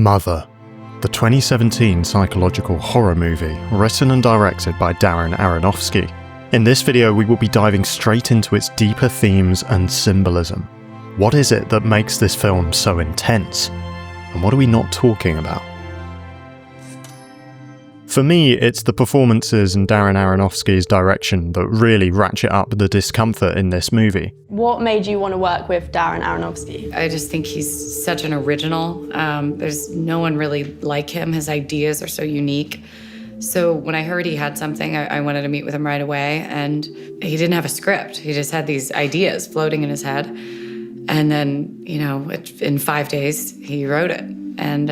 Mother, the 2017 psychological horror movie written and directed by Darren Aronofsky. In this video, we will be diving straight into its deeper themes and symbolism. What is it that makes this film so intense? And what are we not talking about? For me, it's the performances and Darren Aronofsky's direction that really ratchet up the discomfort in this movie. What made you want to work with Darren Aronofsky? I just think he's such an original. There's no one really like him. His ideas are so unique. So when I heard he had something, I wanted to meet with him right away. And he didn't have a script. He just had these ideas floating in his head. And then, in 5 days, he wrote it. And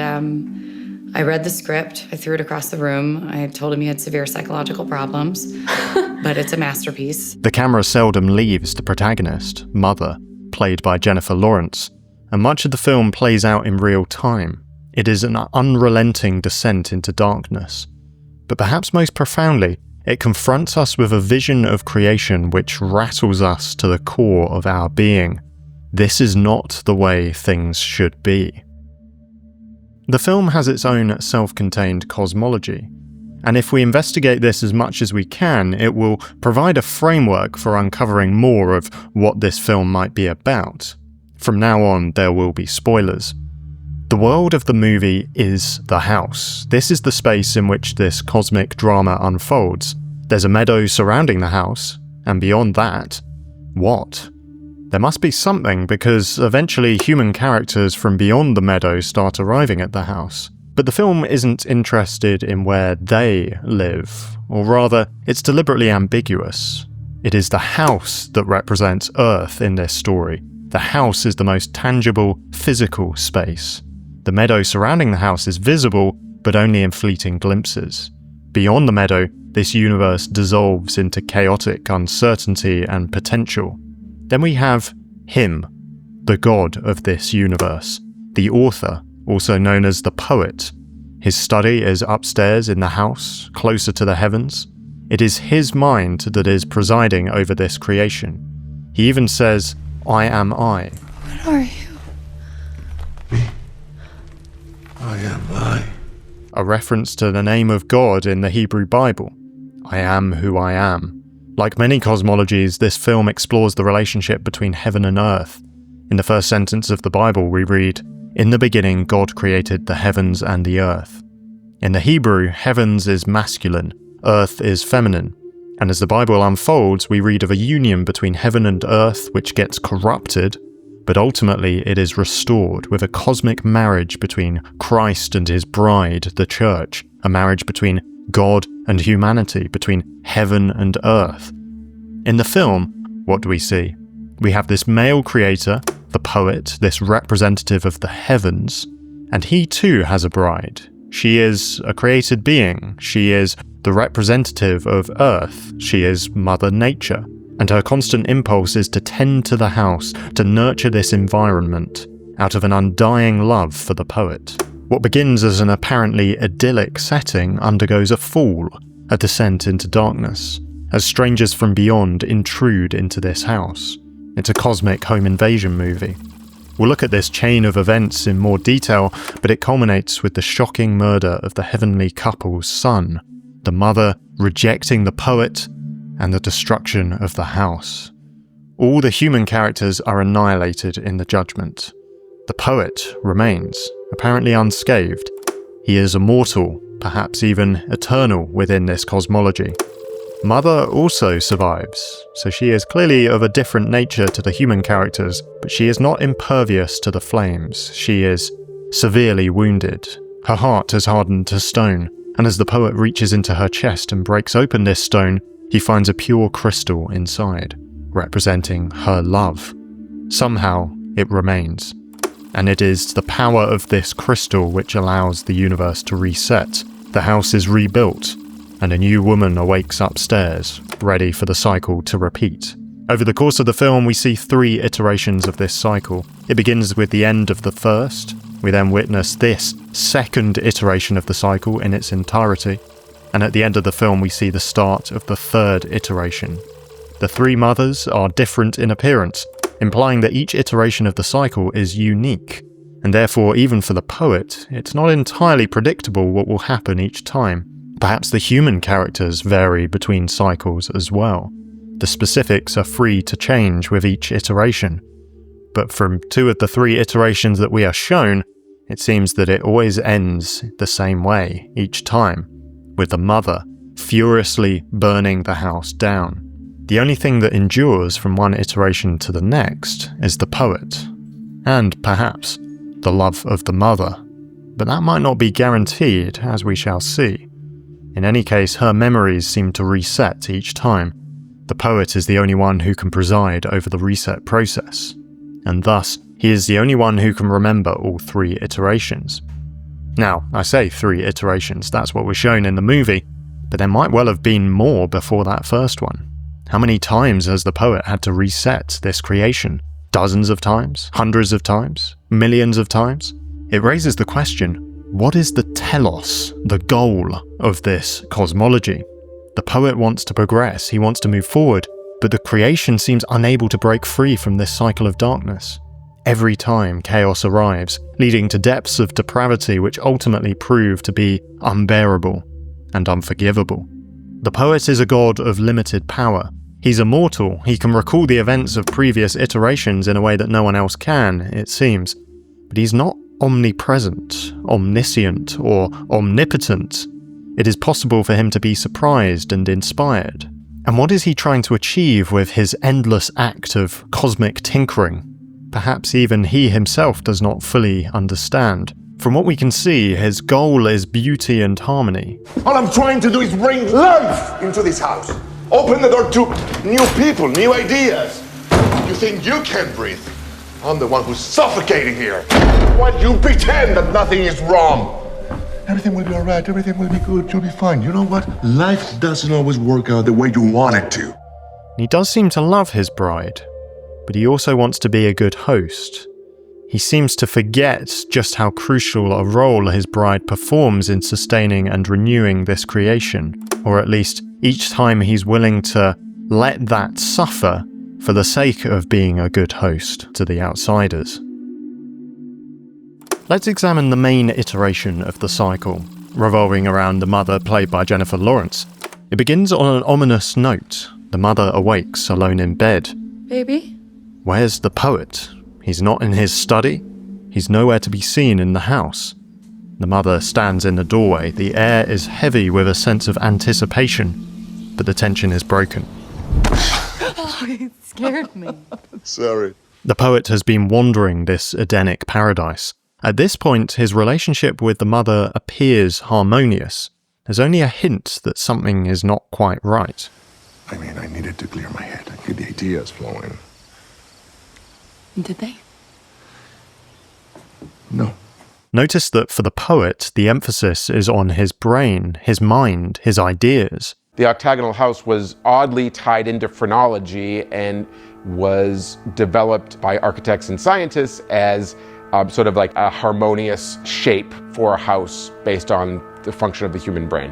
I read the script, I threw it across the room. I told him he had severe psychological problems, but it's a masterpiece. The camera seldom leaves the protagonist, Mother, played by Jennifer Lawrence, and much of the film plays out in real time. It is an unrelenting descent into darkness. But perhaps most profoundly, it confronts us with a vision of creation which rattles us to the core of our being. This is not the way things should be. The film has its own self-contained cosmology, and if we investigate this as much as we can, it will provide a framework for uncovering more of what this film might be about. From now on, there will be spoilers. The world of the movie is the house. This is the space in which this cosmic drama unfolds. There's a meadow surrounding the house, and beyond that, what? There must be something, because eventually human characters from beyond the meadow start arriving at the house. But the film isn't interested in where they live, or rather, it's deliberately ambiguous. It is the house that represents Earth in this story. The house is the most tangible, physical space. The meadow surrounding the house is visible, but only in fleeting glimpses. Beyond the meadow, this universe dissolves into chaotic uncertainty and potential. Then we have him, the god of this universe, the author, also known as the poet. His study is upstairs in the house, closer to the heavens. It is his mind that is presiding over this creation. He even says, "I am I." What are you? Me. I am I. A reference to the name of God in the Hebrew Bible. I am who I am. Like many cosmologies, this film explores the relationship between heaven and earth. In the first sentence of the Bible, we read, "In the beginning, God created the heavens and the earth." In the Hebrew, heavens is masculine, earth is feminine. And as the Bible unfolds, we read of a union between heaven and earth which gets corrupted, but ultimately it is restored with a cosmic marriage between Christ and his bride, the church, a marriage between God and humanity, between heaven and earth. In the film, what do we see? We have this male creator, the poet, this representative of the heavens, and he too has a bride. She is a created being. She is the representative of Earth. She is Mother Nature, and her constant impulse is to tend to the house, to nurture this environment, out of an undying love for the poet. What begins as an apparently idyllic setting undergoes a fall, a descent into darkness, as strangers from beyond intrude into this house. It's a cosmic home invasion movie. We'll look at this chain of events in more detail, but it culminates with the shocking murder of the heavenly couple's son, the mother rejecting the poet, and the destruction of the house. All the human characters are annihilated in the judgment. The poet remains, apparently unscathed. He is immortal, perhaps even eternal within this cosmology. Mother also survives, so she is clearly of a different nature to the human characters, but she is not impervious to the flames. She is severely wounded. Her heart has hardened to stone, and as the poet reaches into her chest and breaks open this stone, he finds a pure crystal inside, representing her love. Somehow, it remains. And it is the power of this crystal which allows the universe to reset. The house is rebuilt, and a new woman awakes upstairs, ready for the cycle to repeat. Over the course of the film, we see 3 iterations of this cycle. It begins with the end of the first. We then witness this second iteration of the cycle in its entirety. And at the end of the film, we see the start of the 3rd iteration. The 3 mothers are different in appearance, implying that each iteration of the cycle is unique, and therefore even for the poet, it's not entirely predictable what will happen each time. Perhaps the human characters vary between cycles as well. The specifics are free to change with each iteration. But from 2 of the 3 iterations that we are shown, it seems that it always ends the same way each time, with the mother furiously burning the house down. The only thing that endures from one iteration to the next is the poet, and perhaps the love of the mother. But that might not be guaranteed, as we shall see. In any case, her memories seem to reset each time. The poet is the only one who can preside over the reset process, and thus he is the only one who can remember all 3 iterations. Now, I say 3 iterations, that's what was shown in the movie, but there might well have been more before that first one. How many times has the poet had to reset this creation? Dozens of times? Hundreds of times? Millions of times? It raises the question, what is the telos, the goal of this cosmology? The poet wants to progress, he wants to move forward, but the creation seems unable to break free from this cycle of darkness. Every time chaos arrives, leading to depths of depravity which ultimately prove to be unbearable and unforgivable. The poet is a god of limited power. He's immortal, he can recall the events of previous iterations in a way that no one else can, it seems. But he's not omnipresent, omniscient, or omnipotent. It is possible for him to be surprised and inspired. And what is he trying to achieve with his endless act of cosmic tinkering? Perhaps even he himself does not fully understand. From what we can see, his goal is beauty and harmony. All I'm trying to do is bring life into this house. Open the door to new people, new ideas. You think you can breathe? I'm the one who's suffocating here. Why do you pretend that nothing is wrong? Everything will be all right, everything will be good, you'll be fine. You know what? Life doesn't always work out the way you want it to. He does seem to love his bride, but he also wants to be a good host. He seems to forget just how crucial a role his bride performs in sustaining and renewing this creation, or at least each time he's willing to let that suffer for the sake of being a good host to the outsiders. Let's examine the main iteration of the cycle, revolving around the mother played by Jennifer Lawrence. It begins on an ominous note. The mother awakes alone in bed. Baby? Where's the poet? He's not in his study. He's nowhere to be seen in the house. The mother stands in the doorway. The air is heavy with a sense of anticipation, but the tension is broken. Oh, it scared me. Sorry. The poet has been wandering this Edenic paradise. At this point, his relationship with the mother appears harmonious. There's only a hint that something is not quite right. I mean, I needed to clear my head and get the ideas flowing. Did they? No. Notice that for the poet, the emphasis is on his brain, his mind, his ideas. The octagonal house was oddly tied into phrenology and was developed by architects and scientists as sort of like a harmonious shape for a house based on the function of the human brain.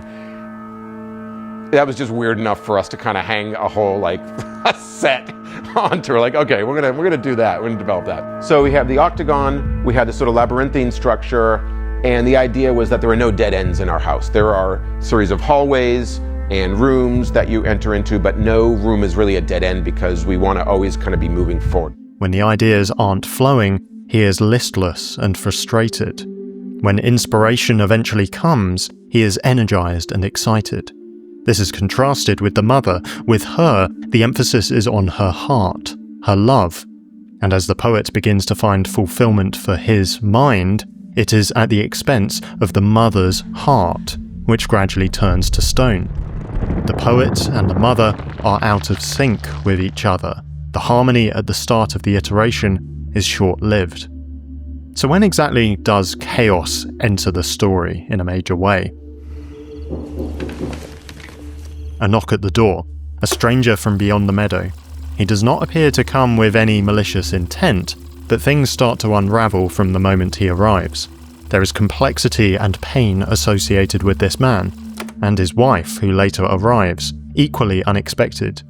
That was just weird enough for us to kind of hang a whole like a set onto. Like, okay, we're gonna do that. We're gonna develop that. So we have the octagon. We had this sort of labyrinthine structure, and the idea was that there were no dead ends in our house. There are a series of hallways and rooms that you enter into, but no room is really a dead end because we want to always kind of be moving forward. When the ideas aren't flowing, he is listless and frustrated. When inspiration eventually comes, he is energized and excited. This is contrasted with the mother. With her, the emphasis is on her heart, her love. And as the poet begins to find fulfillment for his mind, it is at the expense of the mother's heart, which gradually turns to stone. The poet and the mother are out of sync with each other. The harmony at the start of the iteration is short-lived. So when exactly does chaos enter the story in a major way? A knock at the door, a stranger from beyond the meadow. He does not appear to come with any malicious intent, but things start to unravel from the moment he arrives. There is complexity and pain associated with this man, and his wife, who later arrives, equally unexpected.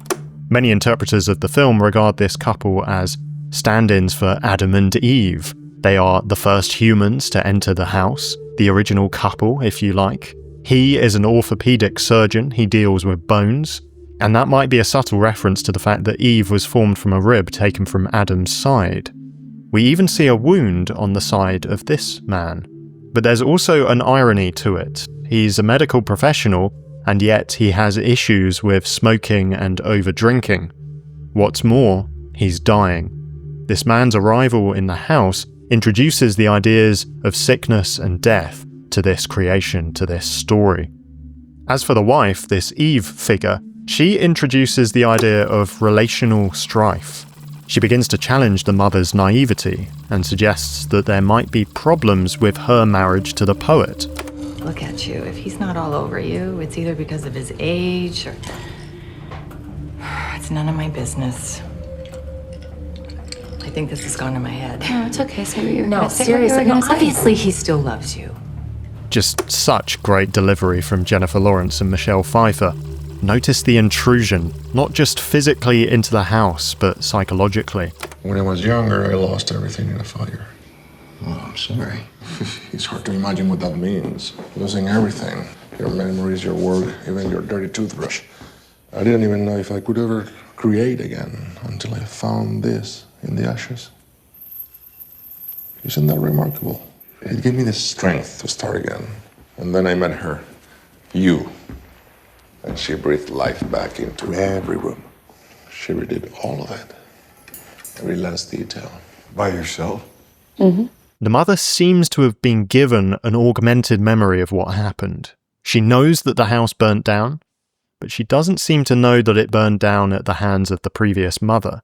Many interpreters of the film regard this couple as stand-ins for Adam and Eve, They are the first humans to enter the house, the original couple, if you like. He is an orthopedic surgeon, he deals with bones, and that might be a subtle reference to the fact that Eve was formed from a rib taken from Adam's side. We even see a wound on the side of this man. But there's also an irony to it. He's a medical professional, and yet he has issues with smoking and over-drinking. What's more, he's dying. This man's arrival in the house introduces the ideas of sickness and death to this creation, to this story. As for the wife, this Eve figure, she introduces the idea of relational strife. She begins to challenge the mother's naivety and suggests that there might be problems with her marriage to the poet. Look at you. If he's not all over you, it's either because of his age or... It's none of my business. I think this has gone to my head. No, it's okay. Say what you're No, gonna say. seriously. No, obviously he still loves you. Just such great delivery from Jennifer Lawrence and Michelle Pfeiffer. Notice the intrusion, not just physically into the house, but psychologically. When I was younger, I lost everything in a fire. Oh, I'm sorry. It's hard to imagine what that means. Losing everything. Your memories, your work, even your dirty toothbrush. I didn't even know if I could ever create again until I found this in the ashes. Isn't that remarkable? It gave me the strength to start again. And then I met her. You. And she breathed life back into every room. She redid all of it. Every last detail. By yourself? Mm-hmm. The mother seems to have been given an augmented memory of what happened. She knows that the house burnt down, but she doesn't seem to know that it burned down at the hands of the previous mother.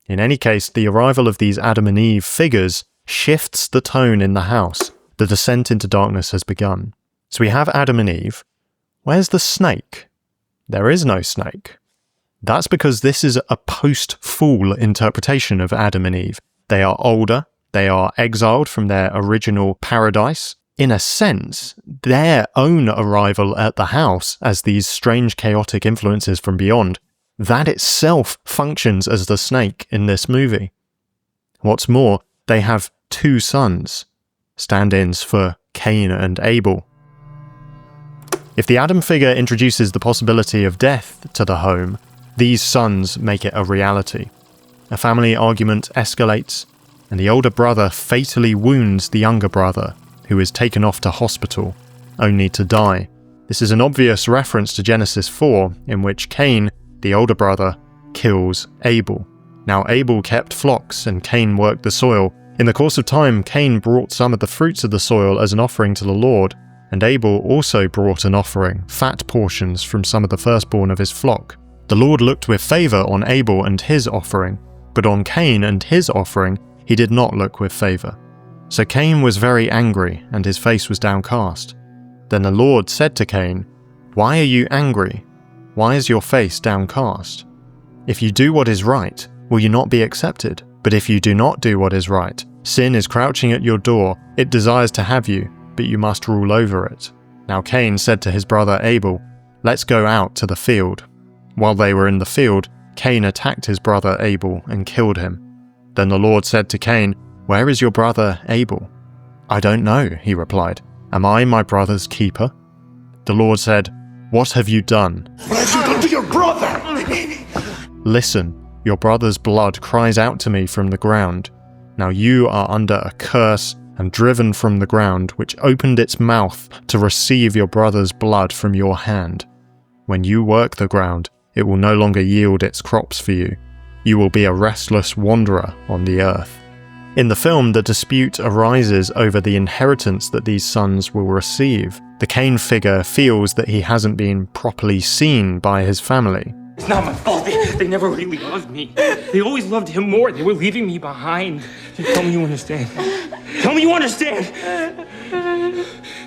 In any case, the arrival of these Adam and Eve figures shifts the tone in the house. The descent into darkness has begun. So we have Adam and Eve. Where's the snake? There is no snake. That's because this is a post-fall interpretation of Adam and Eve. They are older, they are exiled from their original paradise. In a sense, their own arrival at the house as these strange chaotic influences from beyond, that itself functions as the snake in this movie. What's more, they have two sons, stand-ins for Cain and Abel. If the Adam figure introduces the possibility of death to the home, these sons make it a reality. A family argument escalates, and the older brother fatally wounds the younger brother, who is taken off to hospital, only to die. This is an obvious reference to Genesis 4, in which Cain, the older brother, kills Abel. Now Abel kept flocks and Cain worked the soil. In the course of time, Cain brought some of the fruits of the soil as an offering to the Lord, and Abel also brought an offering, fat portions from some of the firstborn of his flock. The Lord looked with favour on Abel and his offering, but on Cain and his offering he did not look with favour. So Cain was very angry, and his face was downcast. Then the Lord said to Cain, "Why are you angry? Why is your face downcast? If you do what is right, will you not be accepted? But if you do not do what is right, sin is crouching at your door, it desires to have you, but you must rule over it." Now Cain said to his brother Abel, "Let's go out to the field." While they were in the field, Cain attacked his brother Abel and killed him. Then the Lord said to Cain, "Where is your brother Abel?" "I don't know," he replied. "Am I my brother's keeper?" The Lord said, "What have you done?" What have you done to your brother? "Listen, your brother's blood cries out to me from the ground. Now you are under a curse and driven from the ground, which opened its mouth to receive your brother's blood from your hand. When you work the ground, it will no longer yield its crops for you. You will be a restless wanderer on the earth." In the film, the dispute arises over the inheritance that these sons will receive. The Cain figure feels that he hasn't been properly seen by his family. It's not my fault. They never really loved me. They always loved him more. They were leaving me behind. Tell me you understand. Tell me you understand.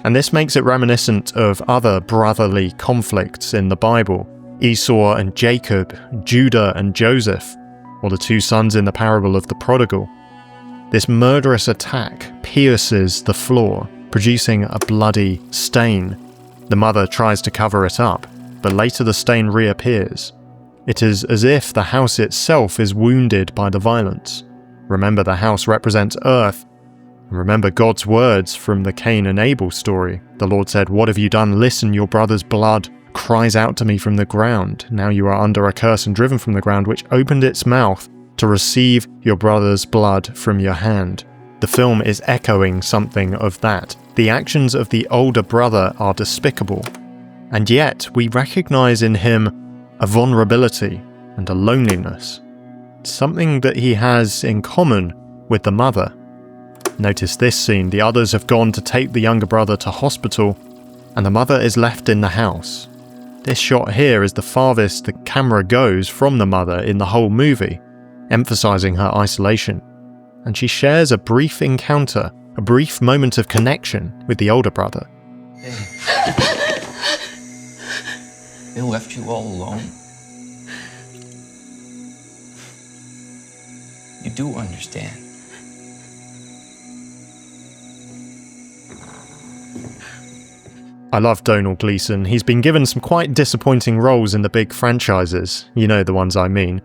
And this makes it reminiscent of other brotherly conflicts in the Bible. Esau and Jacob, Judah and Joseph, or the two sons in the parable of the prodigal. This murderous attack pierces the floor, producing a bloody stain. The mother tries to cover it up, but later the stain reappears. It is as if the house itself is wounded by the violence. Remember, the house represents earth, And remember God's words from the Cain and Abel story. The Lord said, "What have you done? Listen, your brother's blood cries out to me from the ground. Now you are under a curse and driven from the ground, which opened its mouth to receive your brother's blood from your hand." The film is echoing something of that. The actions of the older brother are despicable, and yet we recognize in him a vulnerability and a loneliness, something that he has in common with the mother. Notice this scene. The others have gone to take the younger brother to hospital, and the mother is left in the house. This shot here is the farthest the camera goes from the mother in the whole movie, emphasizing her isolation. And she shares a brief encounter, a brief moment of connection with the older brother. They left you all alone. You do understand. I love Domhnall Gleeson. He's been given some quite disappointing roles in the big franchises. You know the ones I mean.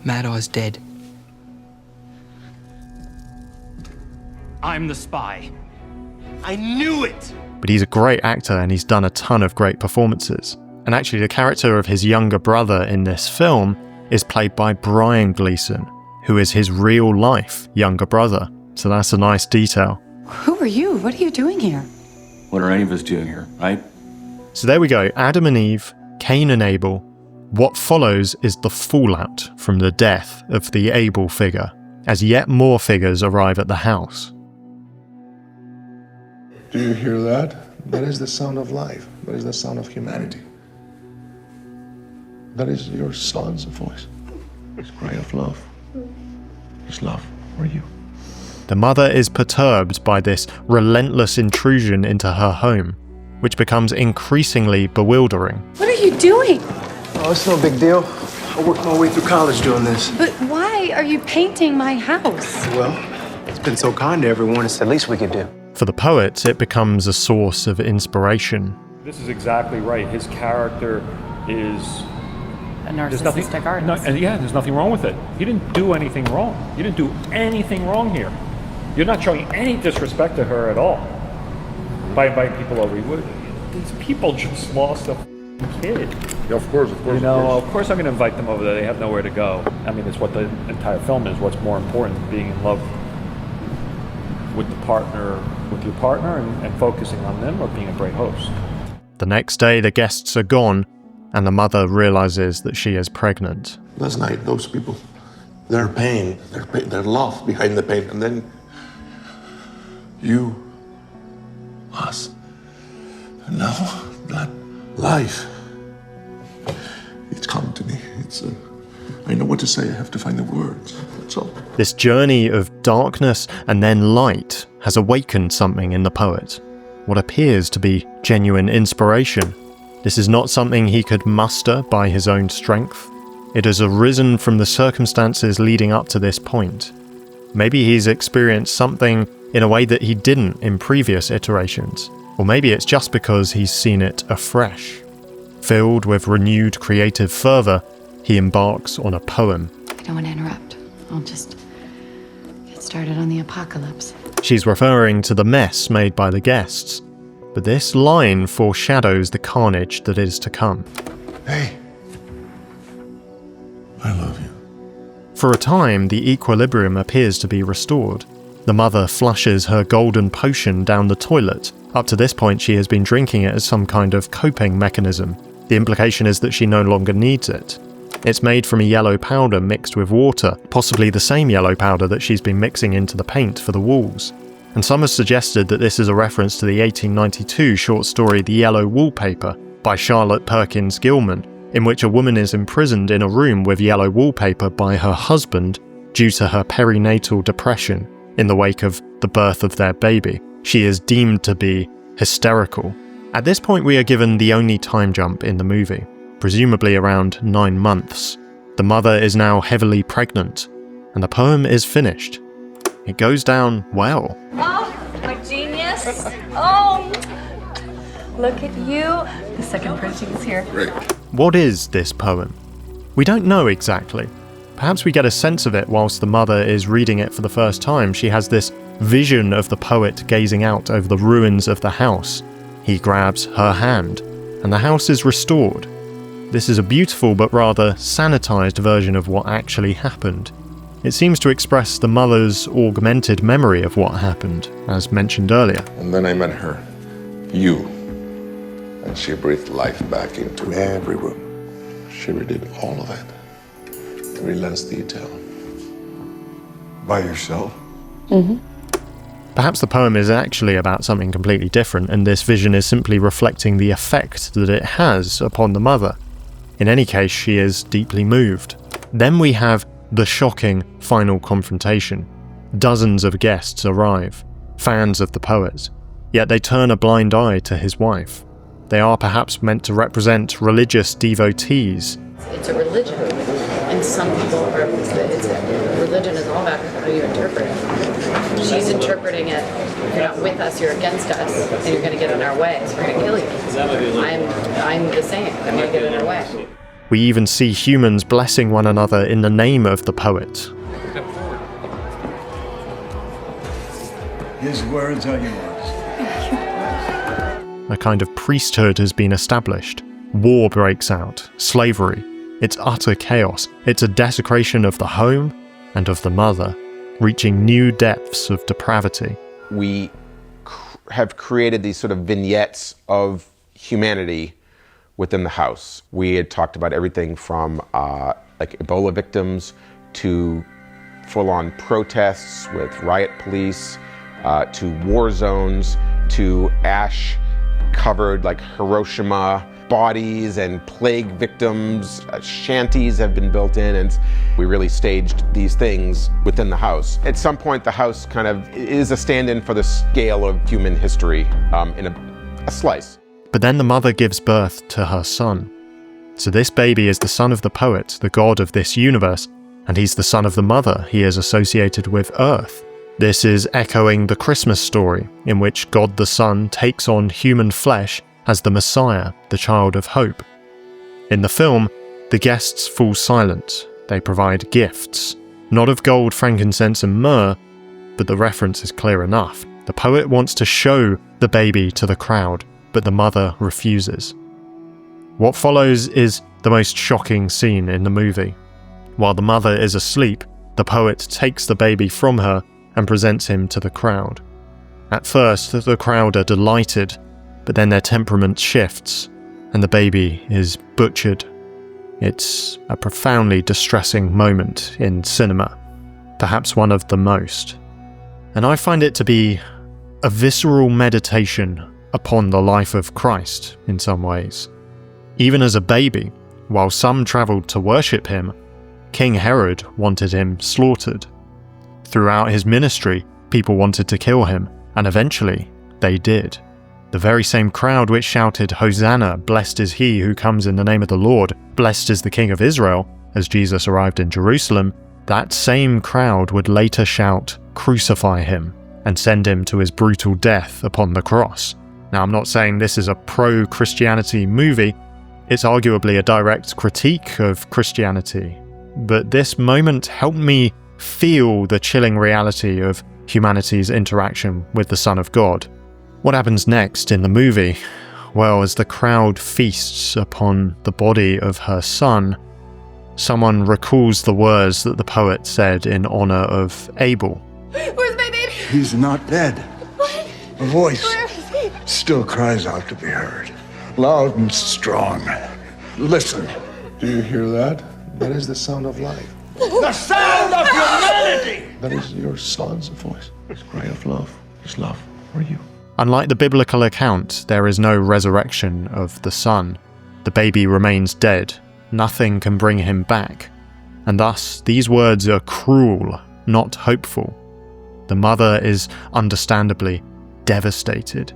Maddar's dead. I'm the spy. I knew it! But he's a great actor and he's done a ton of great performances. And actually the character of his younger brother in this film is played by Brian Gleeson, who is his real life younger brother. So that's a nice detail. Who are you? What are you doing here? What are any of us doing here, right? So there we go, Adam and Eve, Cain and Abel. What follows is the fallout from the death of the Abel figure, as yet more figures arrive at the house. Do you hear that? That is the sound of life. That is the sound of humanity. That is your son's voice. His cry of love. His love for you. The mother is perturbed by this relentless intrusion into her home, which becomes increasingly bewildering. What are you doing? Oh, it's no big deal. I worked my way through college doing this. But why are you painting my house? Well, it's been so kind to everyone, it's the least we could do. For the poet, it becomes a source of inspiration. This is exactly right. His character is A narcissistic artist. There's nothing wrong with it. He didn't do anything wrong. You didn't do anything wrong here. You're not showing any disrespect to her at all by inviting people over. These people just lost a kid. Yeah, of course. You know, of course I'm going to invite them over there. They have nowhere to go. I mean, it's what the entire film is. What's more important, being in love with your partner and focusing on them, or being a great host. The next day, the guests are gone, and the mother realizes that she is pregnant. Last night, those people, their pain, their love behind the pain, and then you, us. And now that life, it's come to me. I know what to say. I have to find the words. That's all. This journey of darkness and then light has awakened something in the poet, what appears to be genuine inspiration. This is not something he could muster by his own strength. It has arisen from the circumstances leading up to this point. Maybe he's experienced something in a way that he didn't in previous iterations, or maybe it's just because he's seen it afresh. Filled with renewed creative fervor, he embarks on a poem. I don't want to interrupt. I'll just get started on the apocalypse. She's referring to the mess made by the guests, but this line foreshadows the carnage that is to come. Hey, I love you. For a time, the equilibrium appears to be restored. The mother flushes her golden potion down the toilet. Up to this point, she has been drinking it as some kind of coping mechanism. The implication is that she no longer needs it. It's made from a yellow powder mixed with water, possibly the same yellow powder that she's been mixing into the paint for the walls. And some have suggested that this is a reference to the 1892 short story The Yellow Wallpaper by Charlotte Perkins Gilman, in which a woman is imprisoned in a room with yellow wallpaper by her husband due to her perinatal depression in the wake of the birth of their baby. She is deemed to be hysterical. At this point, we are given the only time jump in the movie, presumably around 9 months. The mother is now heavily pregnant, and the poem is finished. It goes down well. Oh, my genius. Oh, look at you. The second printing is here. Great. What is this poem? We don't know exactly. Perhaps we get a sense of it whilst the mother is reading it for the first time. She has this vision of the poet gazing out over the ruins of the house, he grabs her hand, and the house is restored. This is a beautiful but rather sanitized version of what actually happened. It seems to express the mother's augmented memory of what happened, as mentioned earlier. And then I met her. You. And she breathed life back into every room. She redid all of it. Every last detail. By yourself? Mm-hmm. Perhaps the poem is actually about something completely different, and this vision is simply reflecting the effect that it has upon the mother. In any case, she is deeply moved. Then we have the shocking final confrontation. Dozens of guests arrive, fans of the poet, yet they turn a blind eye to his wife. They are perhaps meant to represent religious devotees. It's a religion, and some people religion is all about how you interpret it. She's interpreting it, you're not with us, you're against us, and you're going to get in our way, so we're going to kill you. I'm the same, I'm going to get in our way. We even see humans blessing one another in the name of the poet. His words are yours. A kind of priesthood has been established. War breaks out, slavery. It's utter chaos. It's a desecration of the home and of the mother, reaching new depths of depravity. We have created these sort of vignettes of humanity within the house. We had talked about everything from like Ebola victims to full-on protests with riot police, to war zones, to ash-covered like Hiroshima bodies and plague victims. Shanties have been built in, and we really staged these things within the house. At some point, the house kind of is a stand-in for the scale of human history in a slice. But then the mother gives birth to her son. So this baby is the son of the poet, the god of this universe, and he's the son of the mother. He is associated with Earth. This is echoing the Christmas story, in which God the Son takes on human flesh as the Messiah, the child of hope. In the film, the guests fall silent. They provide gifts, not of gold, frankincense, and myrrh, but the reference is clear enough. The poet wants to show the baby to the crowd, but the mother refuses. What follows is the most shocking scene in the movie. While the mother is asleep, the poet takes the baby from her and presents him to the crowd. At first, the crowd are delighted, but then their temperament shifts, and the baby is butchered. It's a profoundly distressing moment in cinema, perhaps one of the most. And I find it to be a visceral meditation upon the life of Christ in some ways. Even as a baby, while some travelled to worship him, King Herod wanted him slaughtered. Throughout his ministry, people wanted to kill him, and eventually they did. The very same crowd which shouted, "Hosanna, blessed is he who comes in the name of the Lord, blessed is the King of Israel," as Jesus arrived in Jerusalem, that same crowd would later shout, "Crucify him," and send him to his brutal death upon the cross. Now, I'm not saying this is a pro-Christianity movie. It's arguably a direct critique of Christianity. But this moment helped me feel the chilling reality of humanity's interaction with the Son of God. What happens next in the movie? Well, as the crowd feasts upon the body of her son, someone recalls the words that the poet said in honor of Abel. Where's my baby? He's not dead. What? A voice Where is he? still cries out to be heard, loud and strong. Listen. Do you hear that? That is the sound of life. The sound of humanity! That is your son's voice. His cry of love. His love for you. Unlike the biblical account, there is no resurrection of the son. The baby remains dead. Nothing can bring him back. And thus, these words are cruel, not hopeful. The mother is understandably devastated.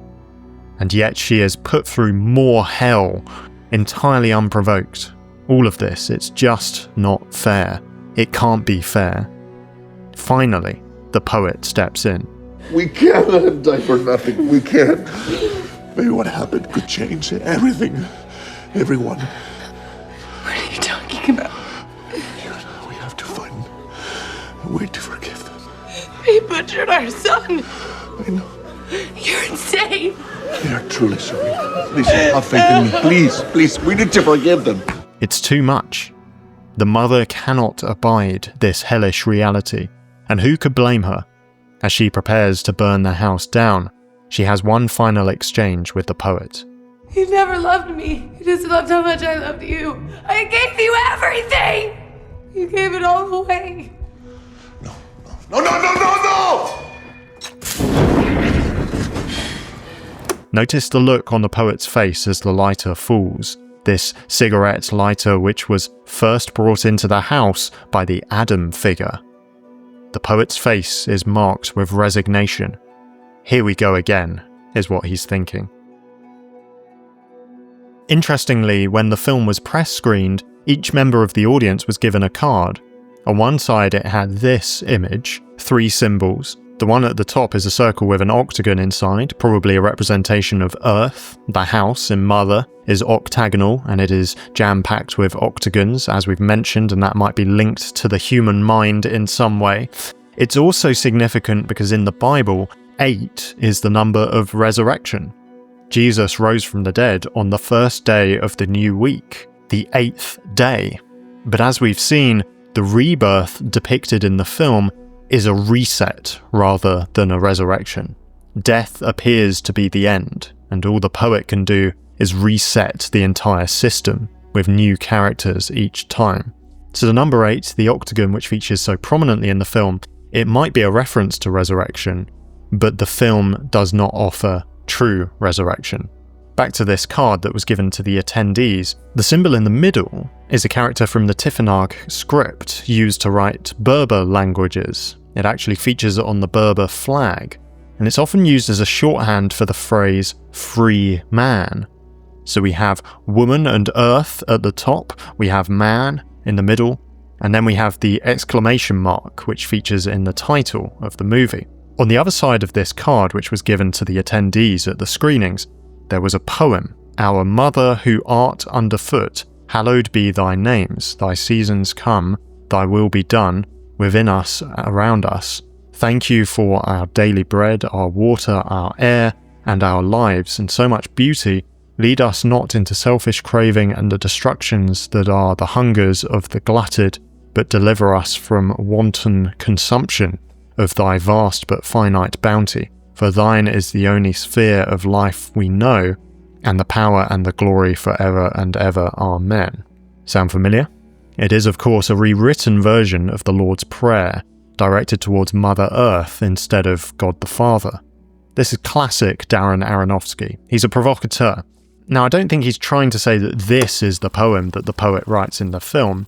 And yet she is put through more hell, entirely unprovoked. All of this, it's just not fair. It can't be fair. Finally, the poet steps in. We can't let him die for nothing. We can't. Maybe what happened could change everything. Everyone. What are you talking about? We have to find a way to forgive them. But butchered our son. I know. You're insane. They are truly sorry. Please have faith in me. Please, we need to forgive them. It's too much. The mother cannot abide this hellish reality, and who could blame her? As she prepares to burn the house down, she has one final exchange with the poet. You never loved me. You just loved how much I loved you. I gave you everything. You gave it all away. No! Notice the look on the poet's face as the lighter falls. This cigarette lighter which was first brought into the house by the Adam figure. The poet's face is marked with resignation. Here we go again, is what he's thinking. Interestingly, when the film was press screened, each member of the audience was given a card. On one side it had this image, 3 symbols. The one at the top is a circle with an octagon inside, probably a representation of Earth. The house in Mother is octagonal, and it is jam-packed with octagons, as we've mentioned, and that might be linked to the human mind in some way. It's also significant because in the Bible, 8 is the number of resurrection. Jesus rose from the dead on the first day of the new week, the 8th day. But as we've seen, the rebirth depicted in the film is a reset rather than a resurrection. Death appears to be the end, and all the poet can do is reset the entire system with new characters each time. So the number 8, the octagon which features so prominently in the film, it might be a reference to resurrection, but the film does not offer true resurrection. Back to this card that was given to the attendees, the symbol in the middle is a character from the Tifinagh script used to write Berber languages. It actually features on the Berber flag, and it's often used as a shorthand for the phrase free man. So we have woman and earth at the top, we have man in the middle, and then we have the exclamation mark which features in the title of the movie. On the other side of this card, which was given to the attendees at the screenings, there was a poem, Our Mother who art underfoot, hallowed be thy names, thy seasons come, thy will be done, within us, around us. Thank you for our daily bread, our water, our air, and our lives, and so much beauty. Lead us not into selfish craving and the destructions that are the hungers of the glutted, but deliver us from wanton consumption of thy vast but finite bounty. For thine is the only sphere of life we know, and the power and the glory forever and ever. Amen. Sound familiar? It is of course a rewritten version of the Lord's Prayer, directed towards Mother Earth instead of God the Father. This is classic Darren Aronofsky. He's a provocateur. Now, I don't think he's trying to say that this is the poem that the poet writes in the film,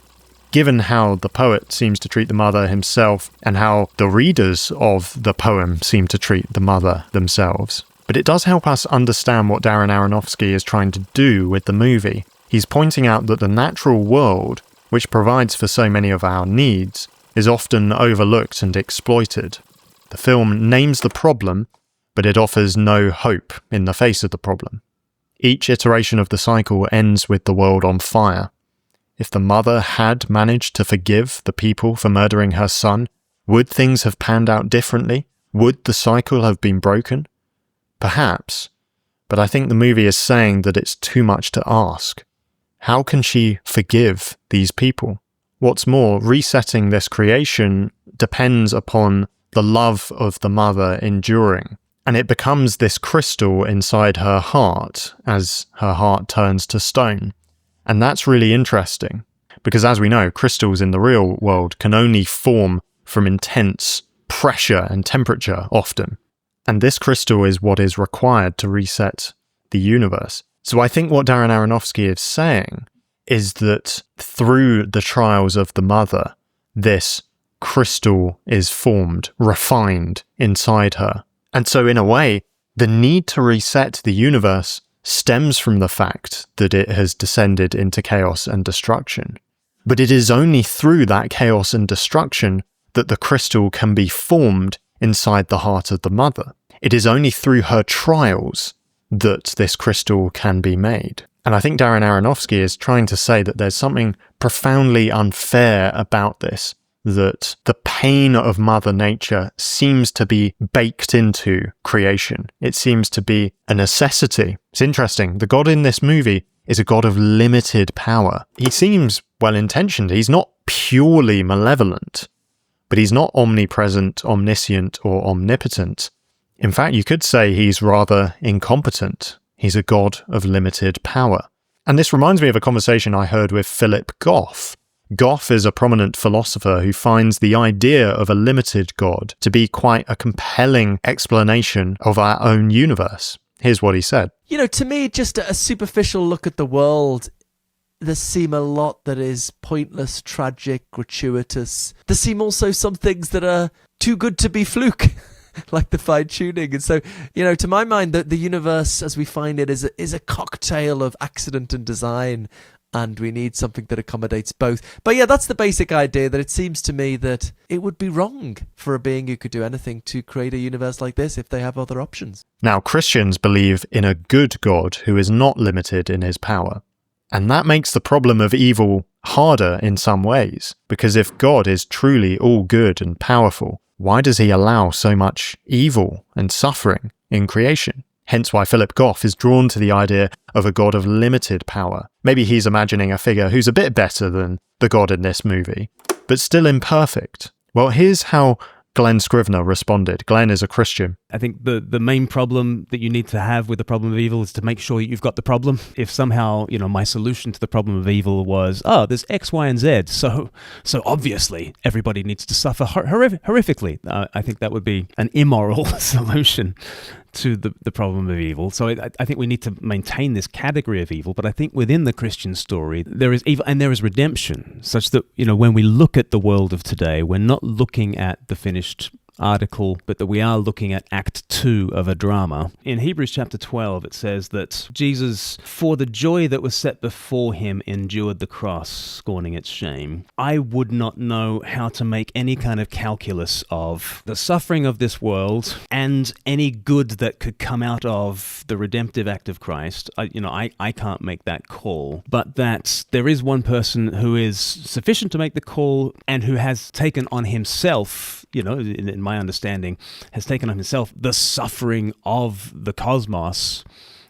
given how the poet seems to treat the mother himself and how the readers of the poem seem to treat the mother themselves. But it does help us understand what Darren Aronofsky is trying to do with the movie. He's pointing out that the natural world, which provides for so many of our needs, is often overlooked and exploited. The film names the problem, but it offers no hope in the face of the problem. Each iteration of the cycle ends with the world on fire. If the mother had managed to forgive the people for murdering her son, would things have panned out differently? Would the cycle have been broken? Perhaps, but I think the movie is saying that it's too much to ask. How can she forgive these people? What's more, resetting this creation depends upon the love of the mother enduring, and it becomes this crystal inside her heart as her heart turns to stone. And that's really interesting, because as we know, crystals in the real world can only form from intense pressure and temperature often. And this crystal is what is required to reset the universe. So I think what Darren Aronofsky is saying is that through the trials of the mother, this crystal is formed, refined inside her. And so in a way, the need to reset the universe stems from the fact that it has descended into chaos and destruction. But it is only through that chaos and destruction that the crystal can be formed inside the heart of the mother. It is only through her trials that this crystal can be made. And I think Darren Aronofsky is trying to say that there's something profoundly unfair about this, that the pain of Mother Nature seems to be baked into creation. It seems to be a necessity. It's interesting. The God in this movie is a God of limited power. He seems well-intentioned. He's not purely malevolent, but he's not omnipresent, omniscient, or omnipotent. In fact, you could say he's rather incompetent. He's a God of limited power. And this reminds me of a conversation I heard with Philip Goff. Goff is a prominent philosopher who finds the idea of a limited God to be quite a compelling explanation of our own universe. Here's what he said. You know, to me, just a superficial look at the world, there seem a lot that is pointless, tragic, gratuitous. There seem also some things that are too good to be fluke, like the fine-tuning. And so, you know, to my mind, the universe as we find it is a cocktail of accident and design, and we need something that accommodates both. But yeah, that's the basic idea, that it seems to me that it would be wrong for a being who could do anything to create a universe like this if they have other options. Now, Christians believe in a good God who is not limited in his power. And that makes the problem of evil harder in some ways, because if God is truly all good and powerful, why does he allow so much evil and suffering in creation? Hence why Philip Goff is drawn to the idea of a God of limited power. Maybe he's imagining a figure who's a bit better than the God in this movie, but still imperfect. Well, here's how Glenn Scrivener responded. Glenn is a Christian. I think the main problem that you need to have with the problem of evil is to make sure you've got the problem. If somehow, you know, my solution to the problem of evil was, there's X, Y, and Z, so obviously everybody needs to suffer horrifically, I think that would be an immoral solution to the problem of evil. So I think we need to maintain this category of evil, but I think within the Christian story, there is evil and there is redemption, such that, you know, when we look at the world of today, we're not looking at the finished article, but that we are looking at Act 2 of a drama. In Hebrews chapter 12, it says that Jesus, for the joy that was set before him, endured the cross, scorning its shame. I would not know how to make any kind of calculus of the suffering of this world and any good that could come out of the redemptive act of Christ. I can't make that call, but that there is one person who is sufficient to make the call and who has taken on himself, you know, in my understanding, has taken on himself the suffering of the cosmos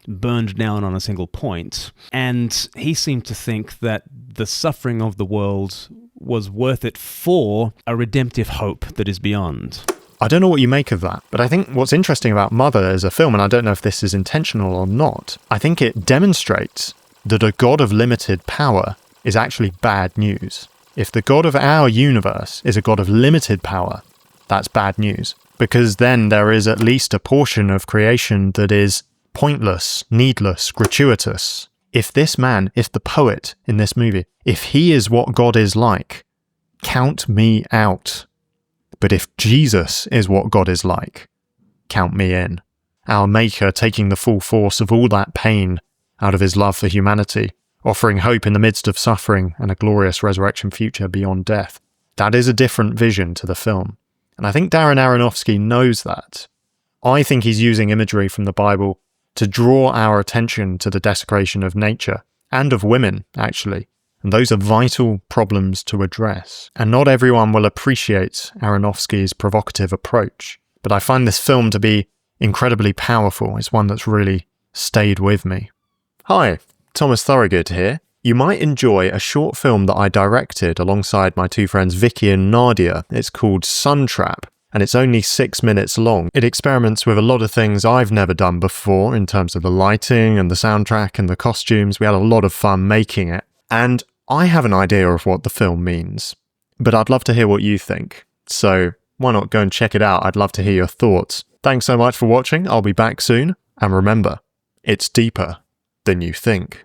burned down on a single point. And he seemed to think that the suffering of the world was worth it for a redemptive hope that is beyond. I don't know what you make of that, but I think what's interesting about Mother as a film, and I don't know if this is intentional or not, I think it demonstrates that a God of limited power is actually bad news. If the God of our universe is a God of limited power, that's bad news, because then there is at least a portion of creation that is pointless, needless, gratuitous. If this man, if the poet in this movie, if he is what God is like, count me out. But if Jesus is what God is like, count me in. Our Maker taking the full force of all that pain out of his love for humanity, offering hope in the midst of suffering and a glorious resurrection future beyond death. That is a different vision to the film. And I think Darren Aronofsky knows that. I think he's using imagery from the Bible to draw our attention to the desecration of nature, and of women, actually. And those are vital problems to address. And not everyone will appreciate Aronofsky's provocative approach. But I find this film to be incredibly powerful. It's one that's really stayed with me. Hi, Thomas Thorogood here. You might enjoy a short film that I directed alongside my two friends Vicky and Nadia. It's called Suntrap, and it's only 6 minutes long. It experiments with a lot of things I've never done before in terms of the lighting and the soundtrack and the costumes. We had a lot of fun making it. And I have an idea of what the film means, but I'd love to hear what you think. So why not go and check it out? I'd love to hear your thoughts. Thanks so much for watching. I'll be back soon. And remember, it's deeper than you think.